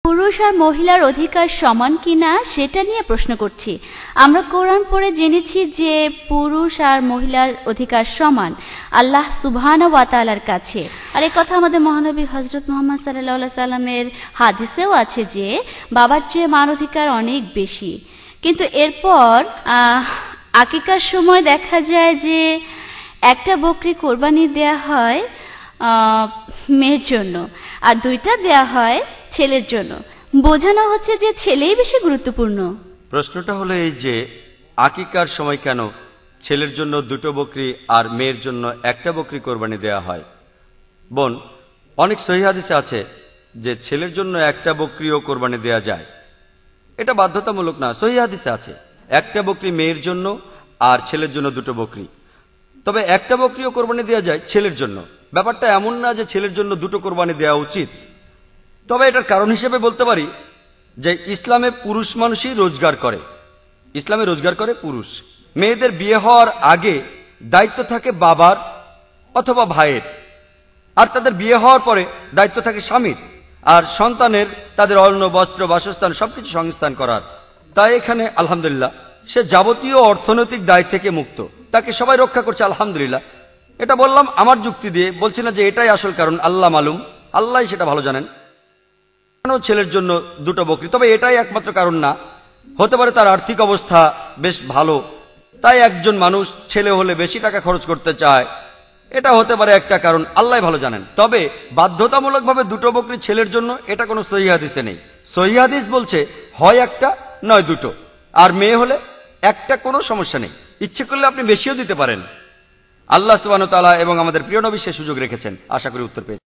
পুরুষ আর মহিলার অধিকার সমান কিনা সেটা নিয়ে প্রশ্ন করছি। আমরা কোরআন পড়ে জেনেছি যে পুরুষ আর মহিলার অধিকার সমান আল্লাহ সুবহানাহু ওয়া তাআলার কাছে। আর এই কথা আমাদের মহানবী হযরত মুহাম্মদ সাল্লাল্লাহু আলাইহি সাল্লামের হাদিসেও আছে যে বাবার চেয়ে মার অধিকার অনেক বেশি। কিন্তু এরপর আকিকার সময় দেখা যায় যে একটা বকরি কোরবানি দেয়া হয় মেয়ের জন্য আর দুইটা দেয়া হয় ছেলের জন্য। বোঝানো হচ্ছে যে ছেলেই বেশি গুরুত্বপূর্ণ। প্রশ্নটা হলো এই যে আকিকার সময় কেন ছেলের জন্য দুটো বকরি আর মেয়ের জন্য একটা বকরি কোরবানি দেয়া হয়? বোন, অনেক সহিহ হাদিসে আছে যে ছেলের জন্য একটা বকরিও কোরবানি দেয়া যায়। এটা বাধ্যতামূলক না, সহিহ হাদিসে আছে একটা বকরি মেয়ের জন্য আর ছেলের জন্য দুটো বকরি। তবে একটা বকরিও কোরবানি দেওয়া যায় ছেলের জন্য। ব্যাপারটা এমন না যে ছেলের জন্য দুটো কোরবানি দেওয়া উচিত। তবে এটার কারণ হিসেবে বলতে পারি যে ইসলামে পুরুষ মানুষই রোজগার করে, ইসলামে রোজগার করে পুরুষ। মেয়েদের বিয়ে হওয়ার আগে দায়িত্ব থাকে বাবার অথবা ভাইয়ের, আর তাদের বিয়ে হওয়ার পরে দায়িত্ব থাকে স্বামীর আর সন্তানের তাদের অন্ন বস্ত্র বাসস্থান সবকিছু সংস্থান করার। তাই এখানে আলহামদুলিল্লাহ সে যাবতীয় অর্থনৈতিক দায় থেকে মুক্ত, তাকে সবাই রক্ষা করছে আলহামদুলিল্লাহ। এটা বললাম আমার যুক্তি দিয়ে, বলছি না যে এটাই আসল কারণ, আল্লাহ মালুম, আল্লাহ সেটা ভালো জানেন। ছেলের জন্য দুটো বকরি, তবে এটাই একমাত্র কারণ না। হতে পারে তার আর্থিক অবস্থা বেশ ভালো, তাই একজন মানুষ ছেলে হলে বেশি টাকা খরচ করতে চায়, এটা হতে পারে একটা কারণ, আল্লাহ ভালো জানেন। তবে বাধ্যতামূলকভাবে দুটো বকরি ছেলের জন্য এটা কোনো সহিহ হাদিসে নেই। সহিহ হাদিস বলছে হয় একটা নয় দুটো, আর মেয়ে হলে একটা, কোনো সমস্যা নেই। ইচ্ছে করলে আপনি বেশিও দিতে পারেন। আল্লাহ সুবহানাহু ওয়া তাআলা এবং আমাদের প্রিয় নবী সে সুযোগ রেখেছেন। আশা করি উত্তর পেয়েছেন।